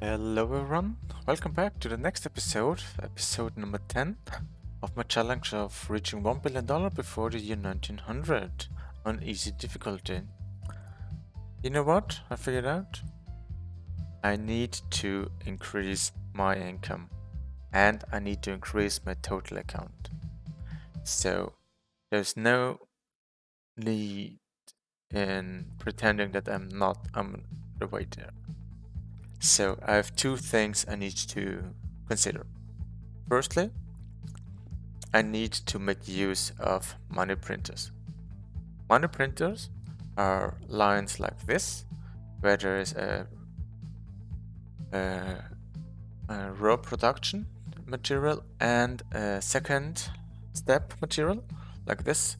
Hello everyone, welcome back to the next episode, episode number 10 of my challenge of reaching $1 billion before the year 1900 on easy difficulty. You know what I figured out? I need to increase my income and I need to increase my total account. So there's no need in pretending that I'm the way there. So I have two things I need to consider. Firstly, I need to make use of money printers. Money printers are lines like this, where there is a raw production material and a second step material, like this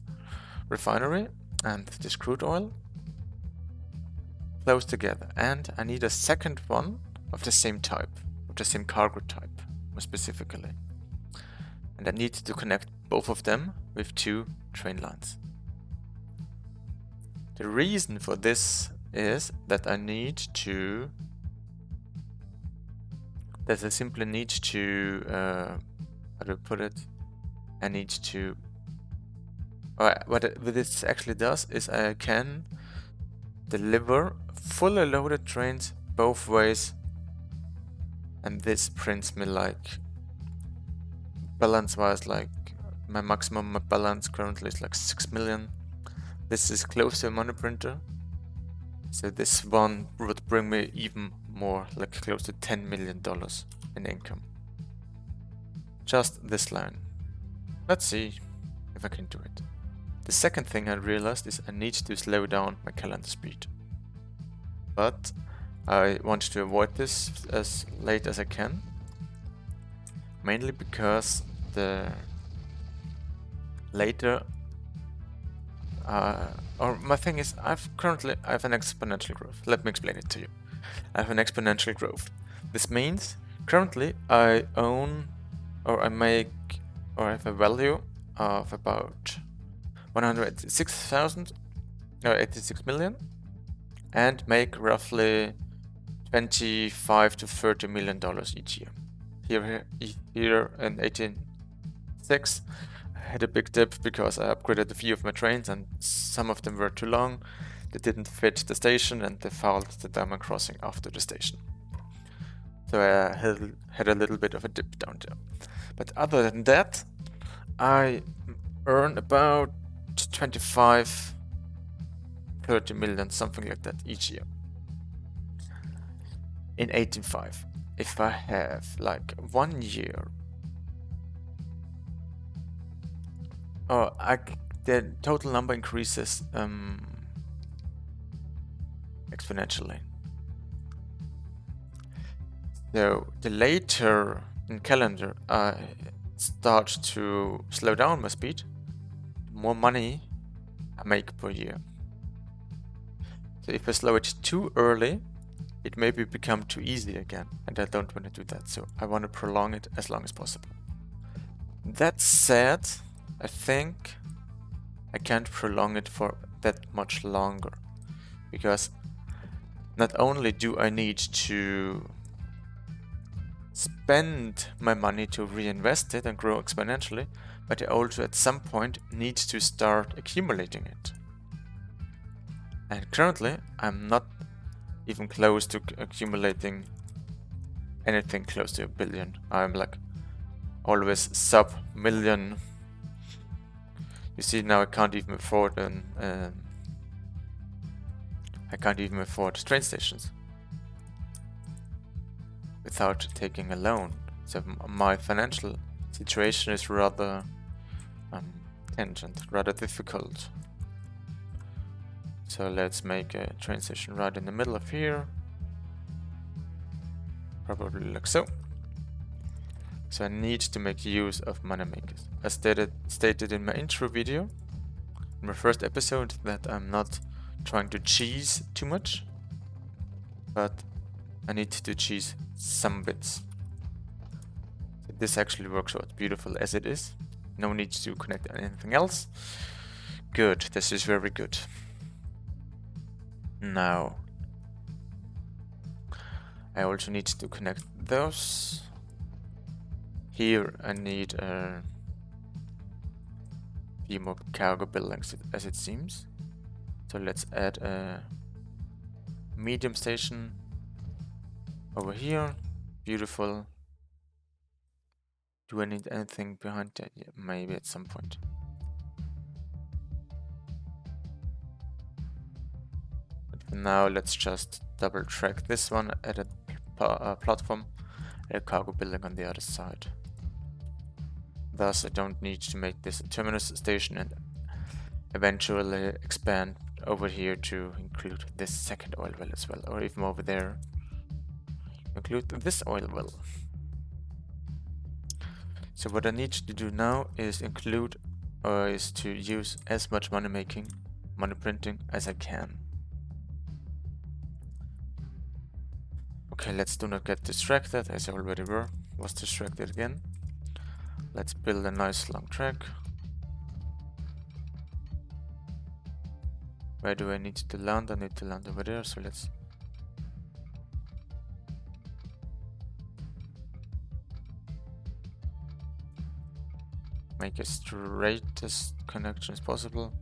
refinery and this crude oil, close together. And I need a second one of the same type, of the same cargo type, more specifically. And I need to connect both of them with two train lines. The reason for this is that I simply need to, how do I put it? What this actually does is I can deliver fully loaded trains both ways, and this prints me like balance-wise, like my maximum balance currently is like 6 million. This is close to a money printer, so this one would bring me even more, like close to $10 million in income. Just this line. Let's see if I can do it. The second thing I realized is I need to slow down my calendar speed. But I want to avoid this as late as I can, mainly because the later or my thing is I have an exponential growth. Let me explain it to you. I have an exponential growth. This means currently I own or I have a value of about 86 million and make roughly 25 to 30 million dollars each year. Here in 18.6 I had a big dip because I upgraded a few of my trains and some of them were too long. They didn't fit the station and they fouled the diamond crossing after the station. So I had a little bit of a dip down there. But other than that, I earn about 25, 30 million, something like that each year. In 18.5, if I have like 1 year, the total number increases exponentially. So the later in calendar I start to slow down my speed, the more money I make per year. So if I slow it too early, it maybe become too easy again, and I don't want to do that, so I want to prolong it as long as possible. That said, I think I can't prolong it for that much longer, because not only do I need to spend my money to reinvest it and grow exponentially, but I also at some point need to start accumulating it. And currently I'm not even close to accumulating anything close to $1 billion. I'm like always sub-million. You see, now I can't even afford train stations without taking a loan. So my financial situation is rather rather difficult. So let's make a train station right in the middle of here, probably like so. So I need to make use of money makers. As stated in my intro video, in my first episode, that I'm not trying to cheese too much, but I need to cheese some bits. So this actually works out beautiful as it is. No need to connect anything else. Good, this is very good. Now, I also need to connect those. Here I need a few more cargo buildings as it seems. So let's add a medium station over here. Beautiful. Do I need anything behind that? Yeah, maybe at some point. But for now, let's just double track this one, add a platform, and a cargo building on the other side. Thus, I don't need to make this a terminus station and eventually expand over here to include this second oil well as well, or even over there, include this oil well. So what I need to do now is is to use as much money printing as I can. Okay, let's do not get distracted, as I already was distracted again. Let's build a nice long track. Where do I need to land? I need to land over there, so let's make a straightest connection as possible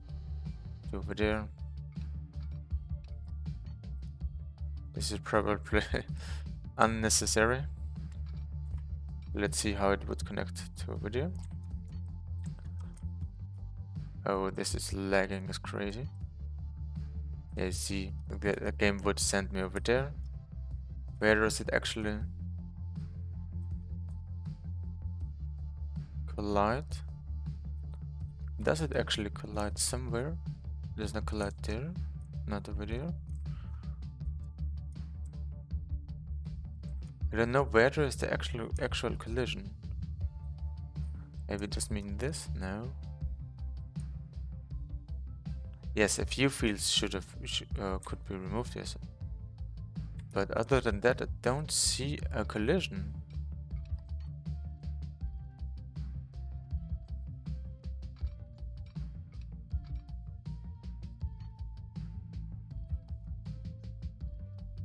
to over there. This is probably unnecessary. Let's see how it would connect to over there. Oh, this is lagging as crazy. Yeah, you see, the game would send me over there. Where does it actually collide? Does it actually collide somewhere? Does not collide there, not over there. I don't know where there is the actual collision. Maybe it just mean this? No. Yes, a few fields could be removed, yes. But other than that, I don't see a collision.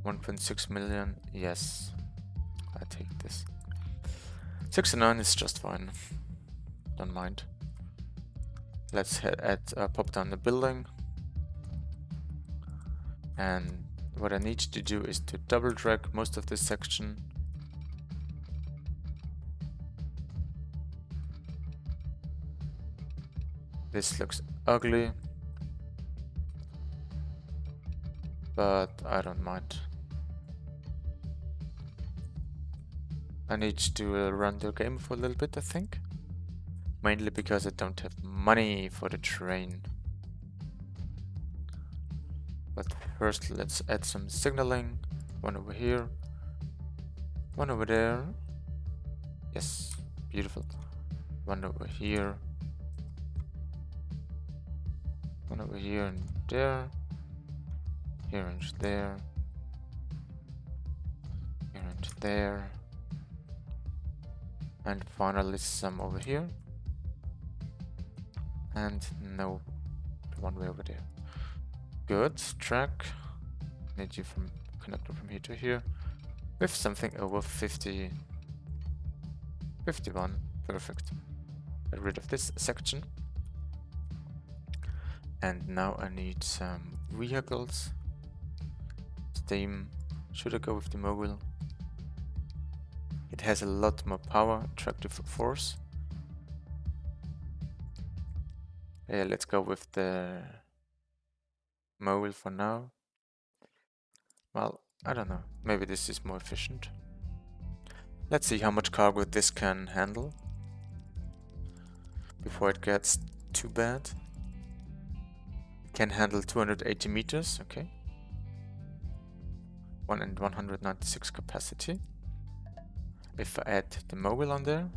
$1.6 million, yes. I take this. 69 is just fine. Don't mind. Let's pop down the building. And what I need to do is to double drag most of this section. This looks ugly, but I don't mind. I need to run the game for a little bit, I think. Mainly because I don't have money for the train. But first let's add some signaling. One over here. One over there. Yes, beautiful. One over here. One over here and there. Here and there. Here and there. And finally some over here. And no, one way over there. Good, track. Need you from connector from here to here. With something over 50. 51, perfect. Get rid of this section. And now I need some vehicles. Steam. Should I go with the mobile? It has a lot more power, attractive force. Yeah, let's go with the mobile for now. Well, I don't know. Maybe this is more efficient. Let's see how much cargo this can handle before it gets too bad. It can handle 280 meters, okay. 196 capacity. If I add the mobile on there,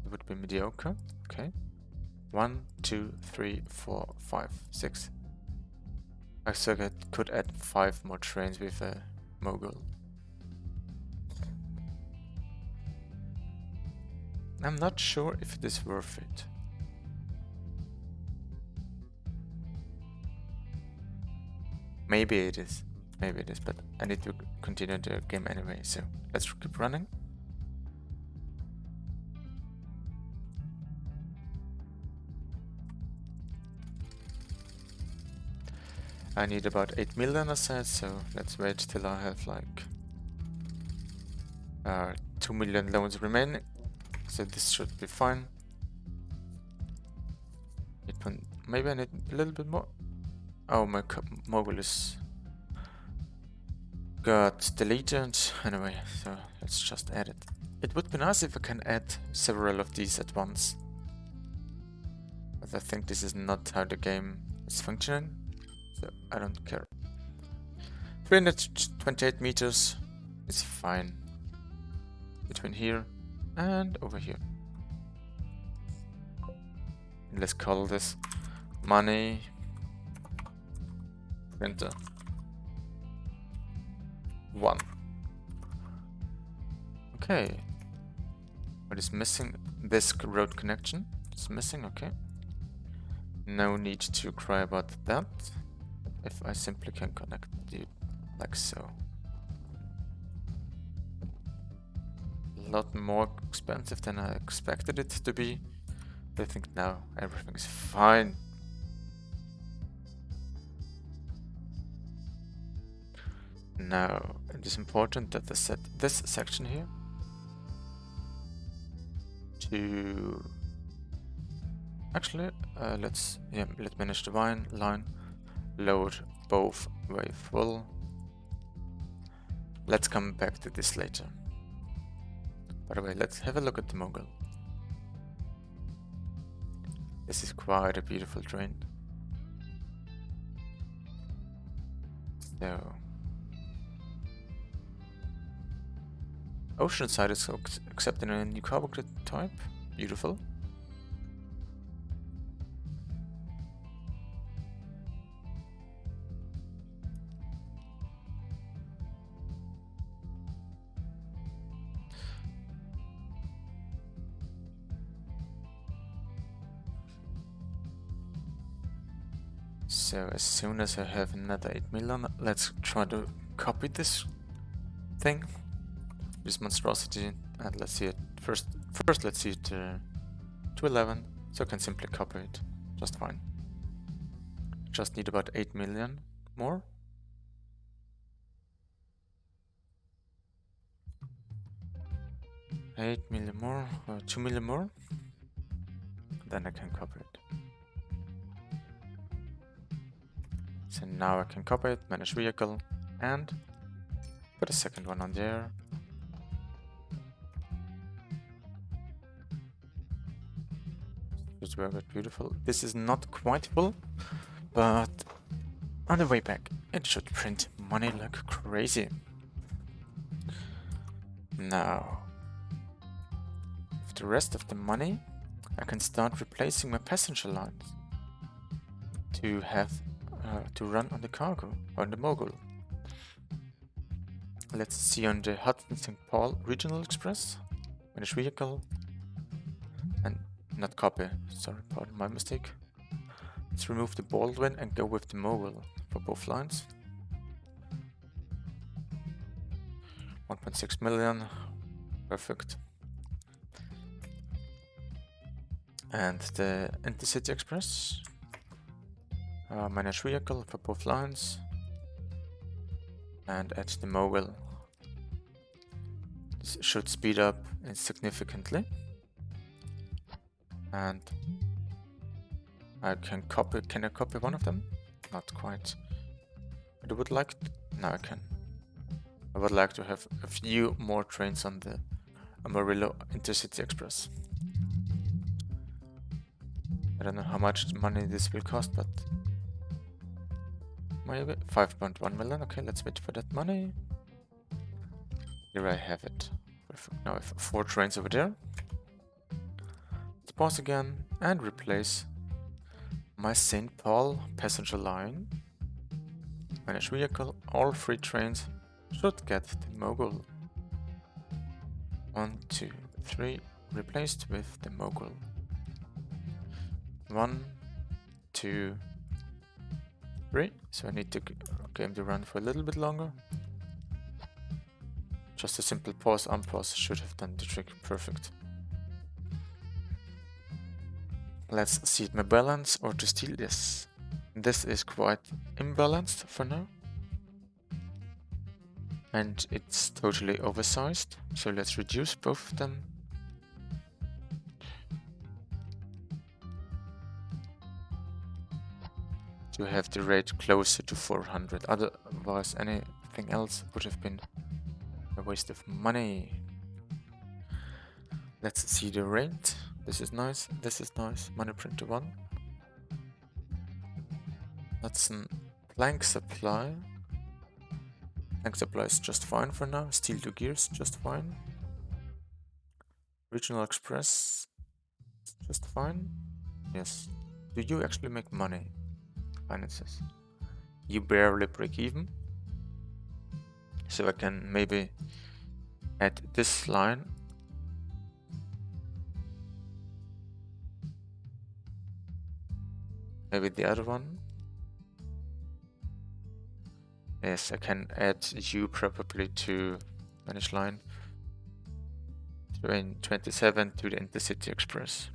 it would be mediocre, okay. 1, 2, 3, 4, 5, 6. I could add 5 more trains with a mogul. I'm not sure if it is worth it. Maybe it is. Maybe it is, but I need to continue the game anyway, so let's keep running. I need about 8 million, I said, so let's wait till I have like 2 million loans remaining. So this should be fine. Maybe I need a little bit more. Oh, my mogul is got deleted anyway, so let's just add it. It would be nice if I can add several of these at once, but I think this is not how the game is functioning, so I don't care. 328 meters is fine between here and over here. Let's call this money printer 1. Okay. What is missing? This road connection is missing, okay. No need to cry about that. If I simply can connect it like so. A lot more expensive than I expected it to be. But I think now everything is fine. Now it is important that I set this section here to actually let's manage the line, load both way full. Let's come back to this later. By the way, let's have a look at the mogul. This is quite a beautiful train. So Oceanside is accepting a new cargo grid type. Beautiful. So as soon as I have another 8 million, let's try to copy this thing, this monstrosity, and let's see it first. Let's see it to 11, so I can simply copy it just fine. Just need about 8 million more. $8 million more, or 2 million more, then I can copy it. So now I can copy it, manage vehicle, and put a second one on there. It's very beautiful. This is not quite full, but on the way back, it should print money like crazy. Now, with the rest of the money, I can start replacing my passenger lines to have to run on the cargo, on the mogul. Let's see on the Hudson St. Paul Regional Express, manage vehicle, and not copy, sorry, pardon my mistake. Let's remove the Baldwin and go with the mogul for both lines. 1.6 million, perfect. And the Intercity Express, manage vehicle for both lines, and add the mogul. This should speed up significantly, and I can copy. Can I copy one of them? Not quite. But I would like. Now I can. I would like to have a few more trains on the Amarillo Intercity Express. I don't know how much money this will cost, but maybe 5.1 million. Okay, let's wait for that money. Here I have it. Perfect. Now I have 4 trains over there. Let's pause again and replace my St. Paul passenger line. Manage vehicle. All 3 trains should get the mogul. 1, 2, 3. Replaced with the mogul. 1, 2, 3. So I need to game the run for a little bit longer. Just a simple pause, unpause should have done the trick. Perfect. Let's see my balance or to steal this. This is quite imbalanced for now. And it's totally oversized. So let's reduce both of them. To have the rate closer to 400. Otherwise anything else would have been a waste of money. Let's see the rate. This is nice. This is nice. Money printer 1. That's a blank supply. Blank supply is just fine for now. Steel 2 gears, just fine. Regional Express, just fine. Yes. Do you actually make money? Finances. You barely break even. So I can maybe add this line. Maybe the other one. Yes, I can add you probably to manage line. Train 27 to the Intercity Express.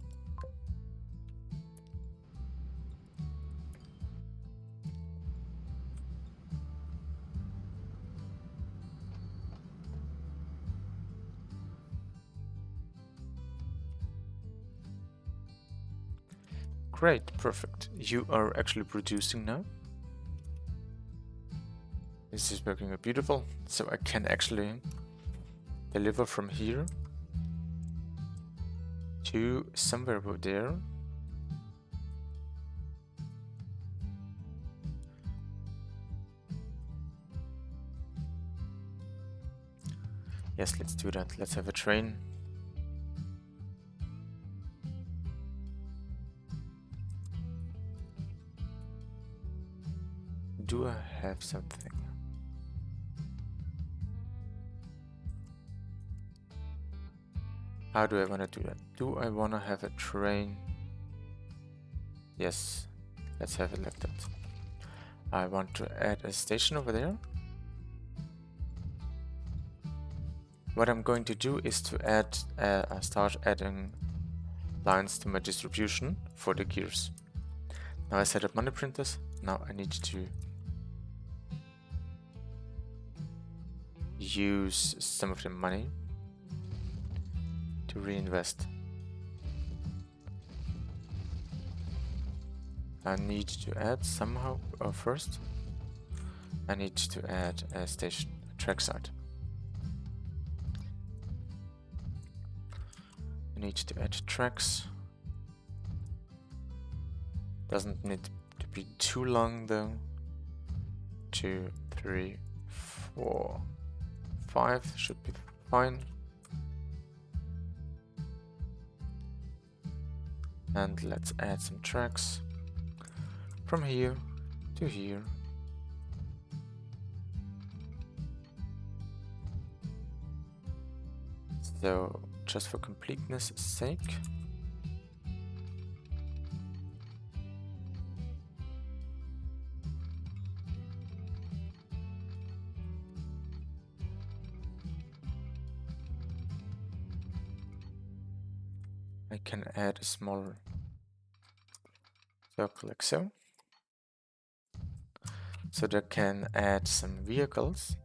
Great, perfect. You are actually producing now. This is working out beautiful. So I can actually deliver from here to somewhere over there. Yes, let's do that. Let's have a train. Do I have something? How do I want to do that? Do I want to have a train? Yes, let's have it like that. I want to add a station over there. What I'm going to do is to add, start adding lines to my distribution for the gears. Now I set up money printers. Now I need to use some of the money to reinvest. I need to add somehow, first, I need to add a station, a trackside. I need to add tracks. Doesn't need to be too long though. 2, 3, 4, 5 should be fine. And let's add some tracks from here to here. So just for completeness sake, I can add a small circle like so. So that can add some vehicles.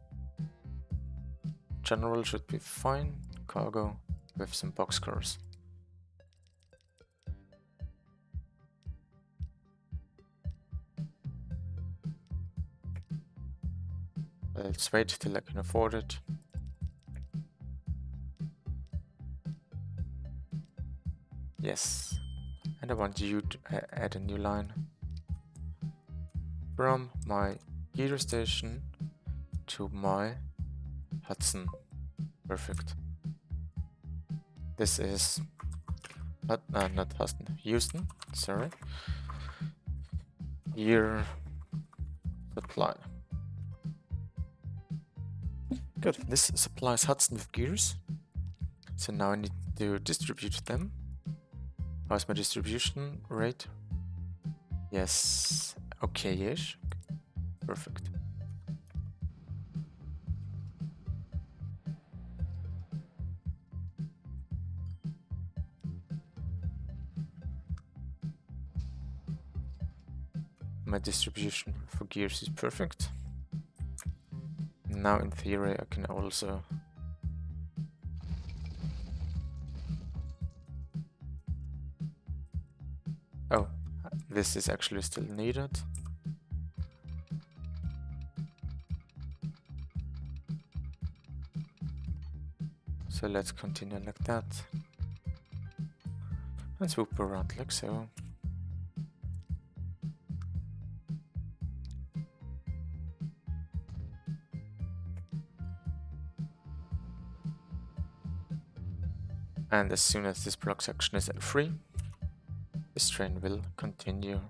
General should be fine. Cargo with some boxcars. Let's wait till I can afford it. Yes. And I want you to add a new line from my gear station to my Hudson. Perfect. This is not Hudson, Houston, sorry. Gear supply. Good, this supplies Hudson with gears. So now I need to distribute them. How's my distribution rate? Yes, okay-ish. Perfect. My distribution for gears is perfect. Now in theory I can also this is actually still needed. So let's continue like that. And swoop around like so. And as soon as this block section is free, this train will continue.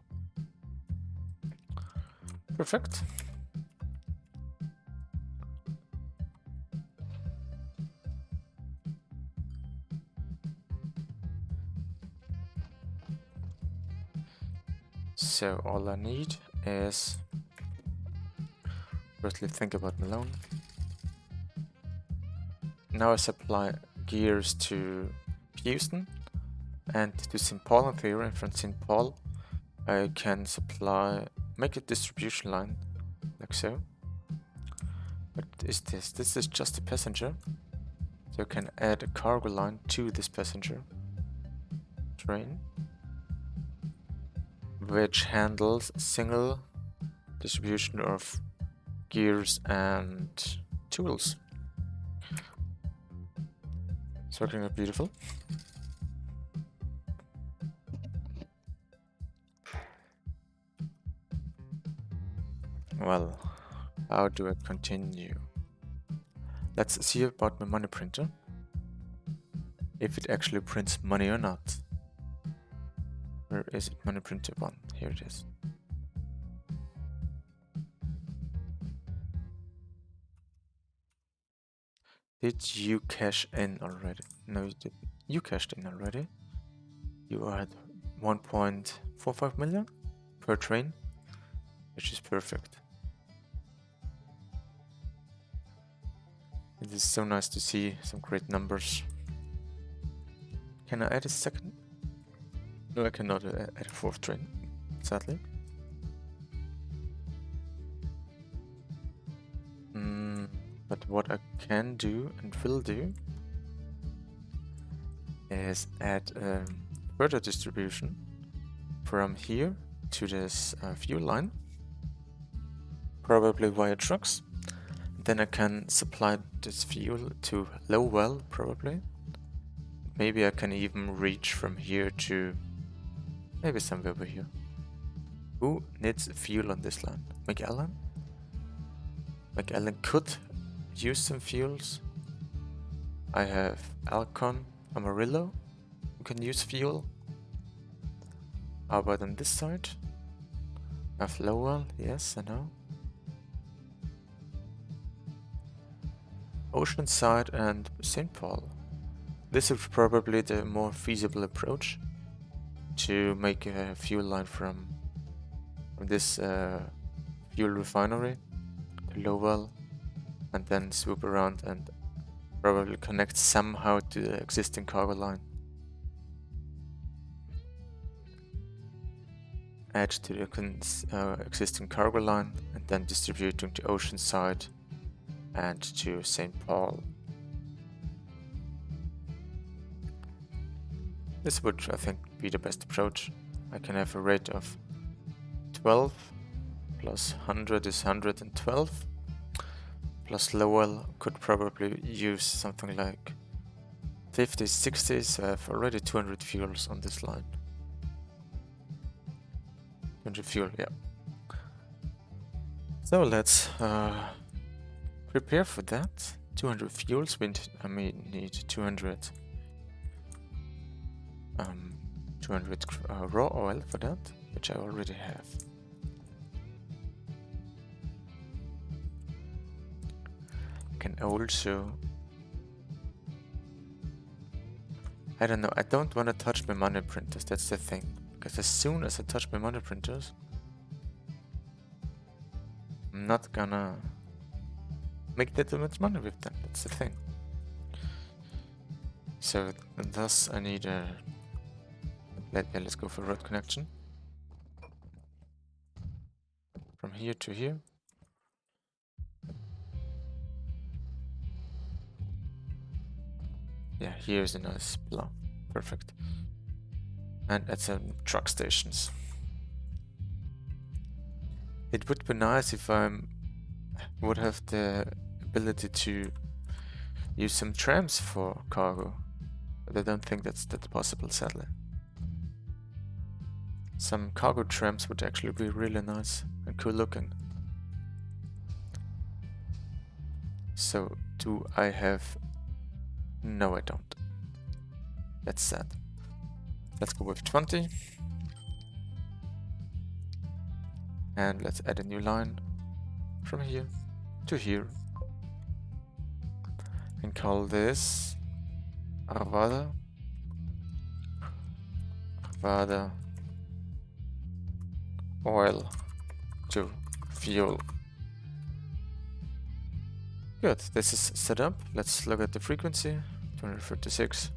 Perfect. So all I need is firstly think about my loan. Now I supply gears to Houston and to St. Paul in theory, and from St. Paul I can make a distribution line like so. What is this? This is just a passenger. So I can add a cargo line to this passenger train, which handles single distribution of gears and tools. It's working out beautiful. Well, how do I continue? Let's see about my money printer. If it actually prints money or not. Where is it? Money printer 1. Here it is. Did you cash in already? No, you didn't. You cashed in already. You are at 1.45 million per train, which is perfect. It is so nice to see some great numbers. Can I add a second? No, I cannot add a fourth train, sadly. But what I can do and will do is add further distribution from here to this fuel line, probably via trucks. Then I can supply this fuel to Lowell, probably. Maybe I can even reach from here to maybe somewhere over here. Who needs fuel on this line? McAllen? McAllen could use some fuels. I have Alcon, Amarillo, who can use fuel. How about on this side? I have Lowell, yes, I know. Oceanside and St. Paul. This is probably the more feasible approach to make a fuel line from this fuel refinery to Lowell, and then swoop around and probably connect somehow to the existing cargo line. Add to the existing cargo line and then distributing to Oceanside and to St. Paul. This would, I think, be the best approach. I can have a rate of 12 plus 100 is 112. Plus Lowell could probably use something like 50, 60, so I have already 200 fuels on this line. 200 fuel, yeah. So let's prepare for that. 200 fuels, I may need 200 raw oil for that, which I already have. Can also, I don't know, I don't want to touch my money printers, that's the thing, because as soon as I touch my money printers, I'm not gonna make that much money with them, that's the thing. So thus I need a... let's go for road connection. From here to here. Yeah, here's a nice block. Perfect. And at some truck stations. It would be nice if I would have the ability to use some trams for cargo, but I don't think that's possible, sadly. Some cargo trams would actually be really nice and cool looking. So do I have... No, I don't. That's sad. Let's go with 20. And let's add a new line from here to here. And call this Arvada. Arvada oil to fuel. Good, this is set up. Let's look at the frequency. 236.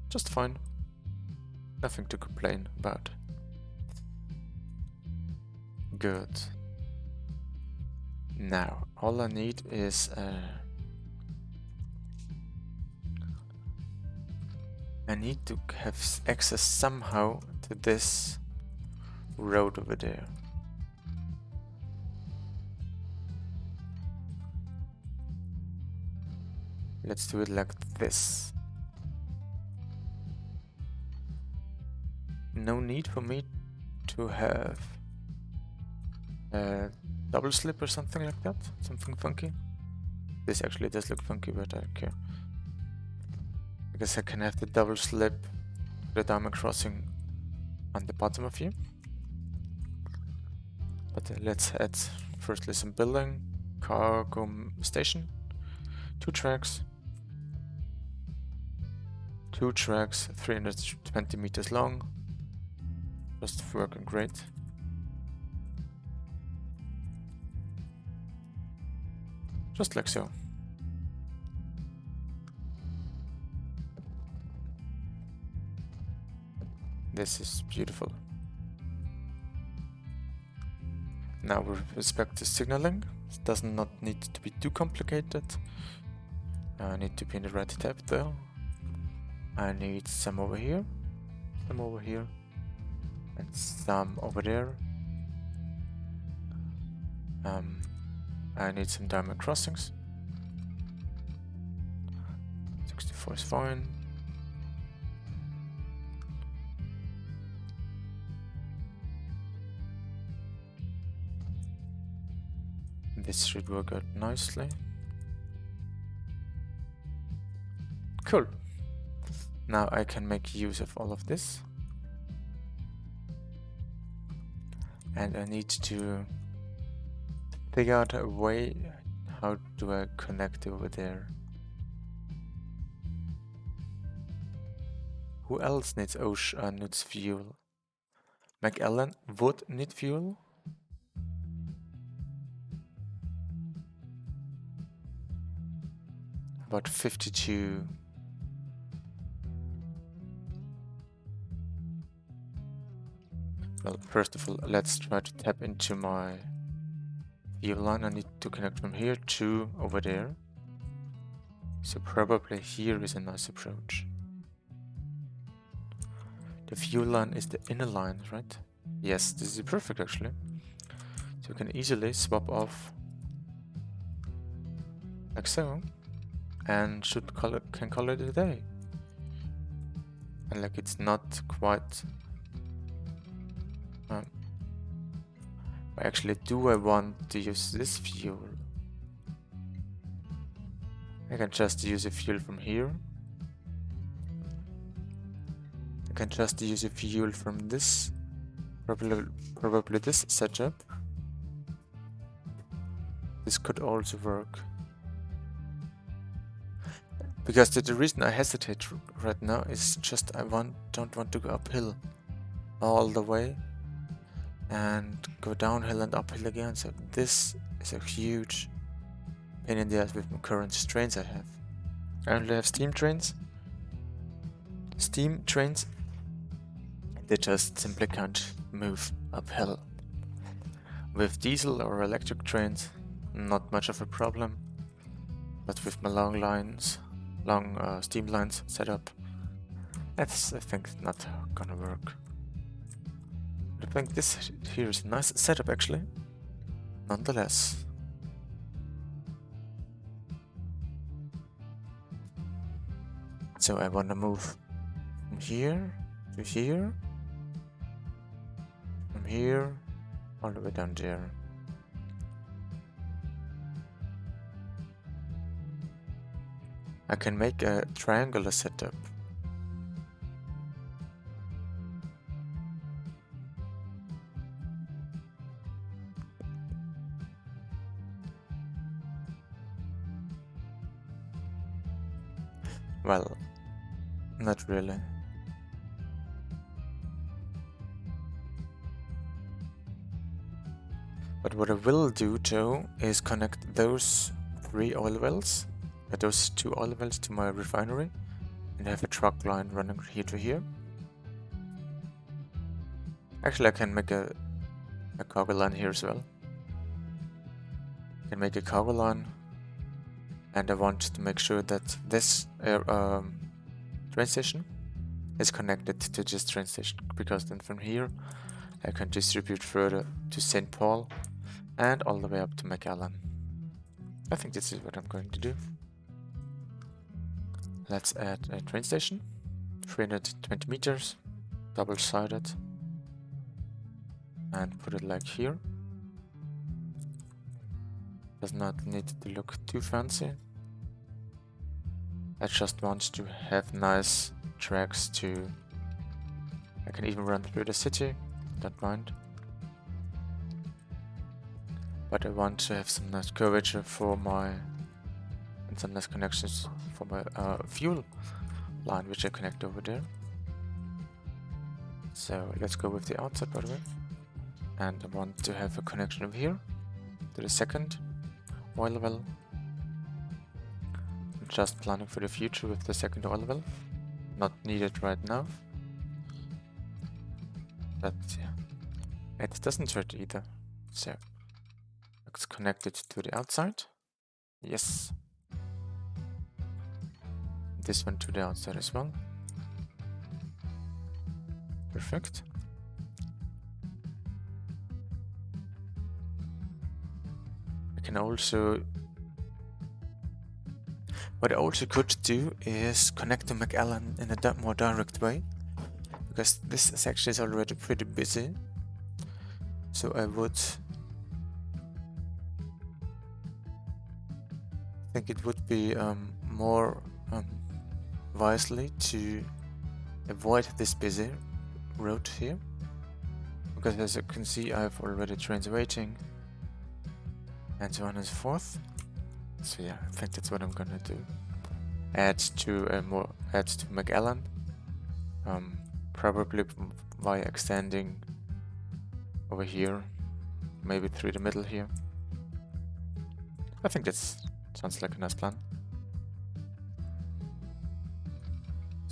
Just fine. Nothing to complain about. Good. Now, all I need is I need to have access somehow to this road over there. Let's do it like this. No need for me to have a double slip or something like that. Something funky. This actually does look funky, but I don't care. I guess I can have the double slip, the diamond crossing on the bottom of here. But let's add firstly some building, cargo station, 2 tracks. 2 tracks, 320 meters long. Just working great. Just like so. This is beautiful. Now with respect to signaling, it does not need to be too complicated. I need to be in the right tab there. I need some over here, some over here, and some over there. I need some diamond crossings. 64 is fine. This should work out nicely. Cool. Now I can make use of all of this. And I need to figure out a way, how do I connect over there? Who else needs needs fuel? McAllen would need fuel. About 52. Well, first of all, let's try to tap into my fuel line. I need to connect from here to over there. So probably here is a nice approach. The fuel line is the inner line, right? Yes, this is perfect actually. So you can easily swap off like so, and can call it a day. And like it's not quite. Actually, do I want to use this fuel? I can just use a fuel from here. I can just use a fuel from this, probably this setup. This could also work. Because the reason I hesitate right now is just I don't want to go uphill all the way and go downhill and uphill again. So this is a huge pain in the ass with the current trains I have. I only have steam trains. They just simply can't move uphill. With diesel or electric trains, not much of a problem. But with my long steam lines set up, that's, I think, not gonna work. But I think this here is a nice setup actually, nonetheless. So I wanna move from here to here, from here all the way down there. I can make a triangular setup. Well, not really. But what I will do though is connect those 3 oil wells, those 2 oil wells to my refinery, and have a truck line running here to here. Actually, I can make a cargo line here as well. I can make a cargo line, and I want to make sure that this train station is connected to this train station, because then from here I can distribute further to St. Paul and all the way up to McAllen. I think this is what I'm going to do. Let's add a train station, 320 meters, double-sided, and put it like here. Does not need to look too fancy. I just want to have nice tracks to... I can even run through the city, don't mind. But I want to have some nice curvature for my... and some nice connections for my fuel line, which I connect over there. So let's go with the outside, by the way. And I want to have a connection over here to the second oil well. I'm just planning for the future with the second oil well. Not needed right now. But yeah, it doesn't hurt either. So it's connected to the outside. Yes. This one to the outside as well. Perfect. I can also... What I also could do is connect to McAllen in a more direct way, because this section is already pretty busy. So I would think it would be more wisely to avoid this busy road here, because as you can see I have already trains waiting and so on and so forth. So yeah, I think that's what I'm gonna do. Add to McAllen, probably by extending over here, maybe through the middle here. I think that sounds like a nice plan.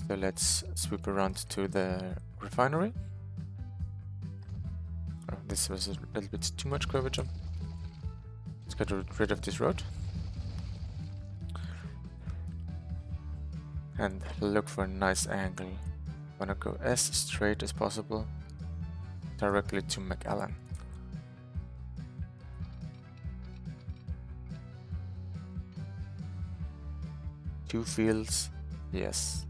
So let's swoop around to the refinery. Oh, this was a little bit too much curvature. Let's get rid of this road. And look for a nice angle. Wanna go as straight as possible directly to McAllen. Two fields, yes.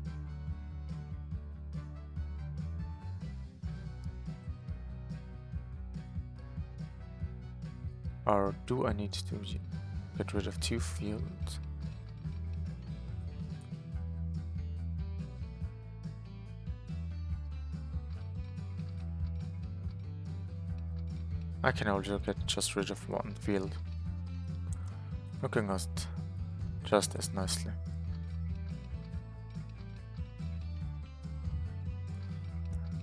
Or do I need to get rid of 2 fields? I can also get just rid of 1 field. Looking out just as nicely.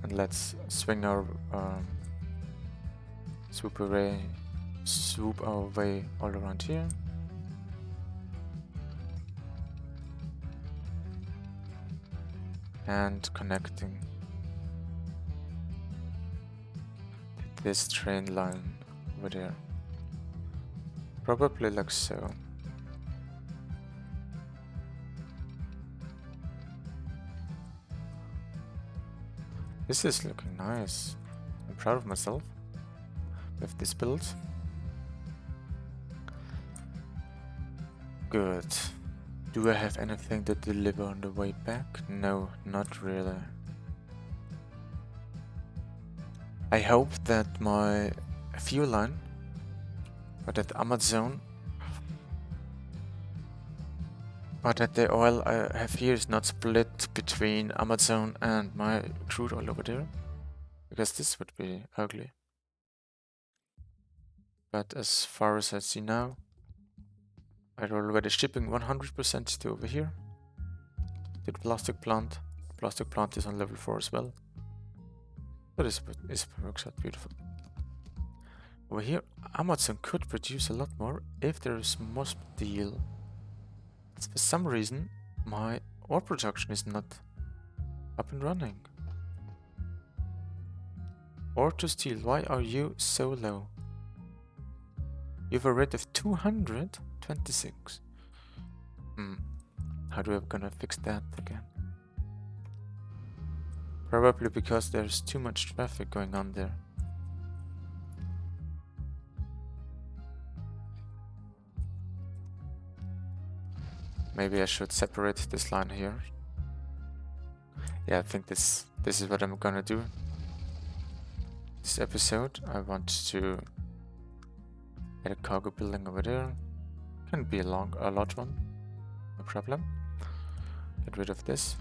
And let's swing our swoop array swoop our way all around here. And connecting this train line over there. Probably like so. This is looking nice. I'm proud of myself with this build. Good. Do I have anything to deliver on the way back? No, not really. I hope that my fuel line, or that Amazon, or that the oil I have here is not split between Amazon and my crude oil over there, because this would be ugly. But as far as I see now, I'm already shipping 100% to over here, to the plastic plant. The plastic plant is on level 4 as well. So this works out beautiful. Over here, Amazon could produce a lot more if there is more steel. For some reason, my ore production is not up and running. Ore to steel, why are you so low? You have a rate of 226. How do I gonna fix that again? Probably because there's too much traffic going on there. Maybe I should separate this line here. Yeah, I think this is what I'm gonna do. This episode, I want to add a cargo building over there. Can be a large one, no problem. Get rid of this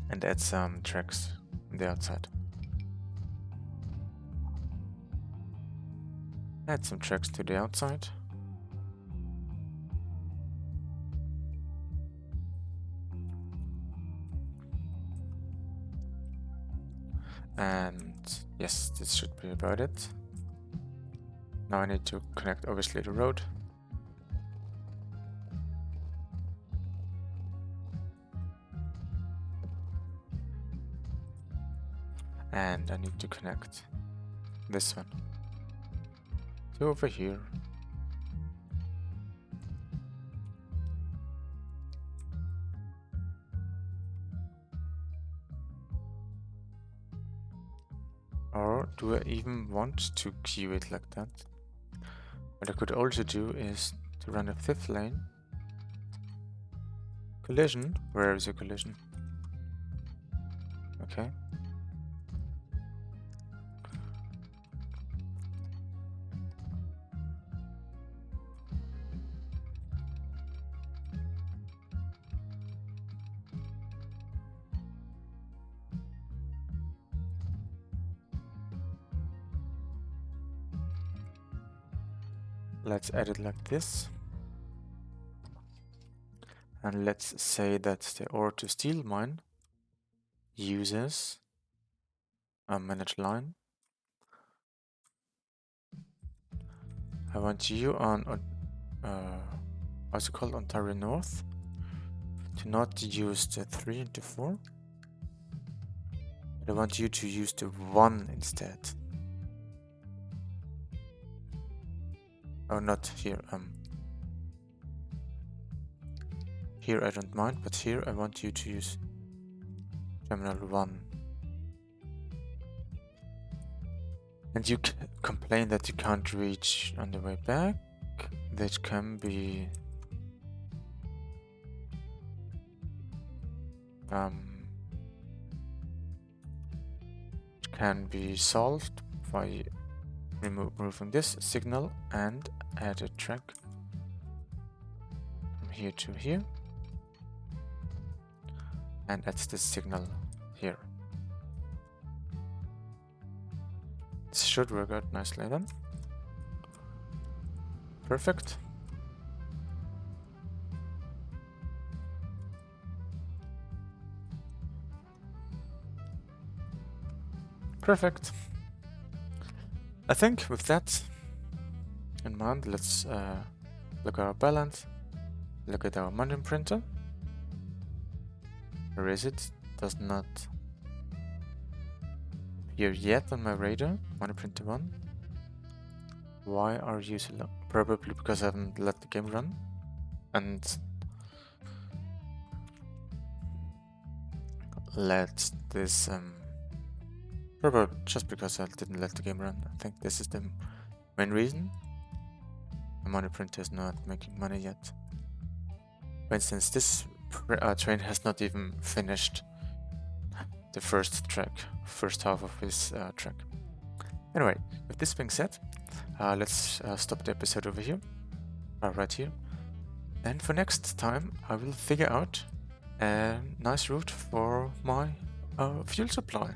and add some tracks on the outside. Add some tracks to the outside. And yes, this should be about it. Now I need to connect obviously the road. And I need to connect this one to over here. Or do I even want to queue it like that? What I could also do is to run a 5th lane. Collision? Where is a collision? Okay. Let's add it like this. And let's say that the ore to steel mine uses a managed line. I want you on what's it called, Ontario North, to not use the 3 and the 4. But I want you to use the 1 instead. Oh, not here. Here I don't mind, but here I want you to use terminal 1. And you complain that you can't reach on the way back. That can be solved by removing this signal and add a track from here to here, and that's the signal here. This should work out nicely then. Perfect. Perfect. I think with that, in mind, let's look at our balance, look at our money printer. Where is it? Does not appear yet on my radar. Money printer 1. Why are you so low? Probably because I haven't let the game run. And let this probably just because I didn't let the game run. I think this is the main reason. The money printer is not making money yet. For instance, this train has not even finished the first half of his track. Anyway, with this being said, let's stop the episode over here, right here. And for next time, I will figure out a nice route for my fuel supply.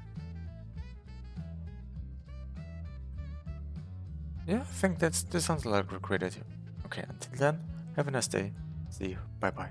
Yeah, I think this sounds like a great idea. Okay, until then, have a nice day. See you. Bye bye.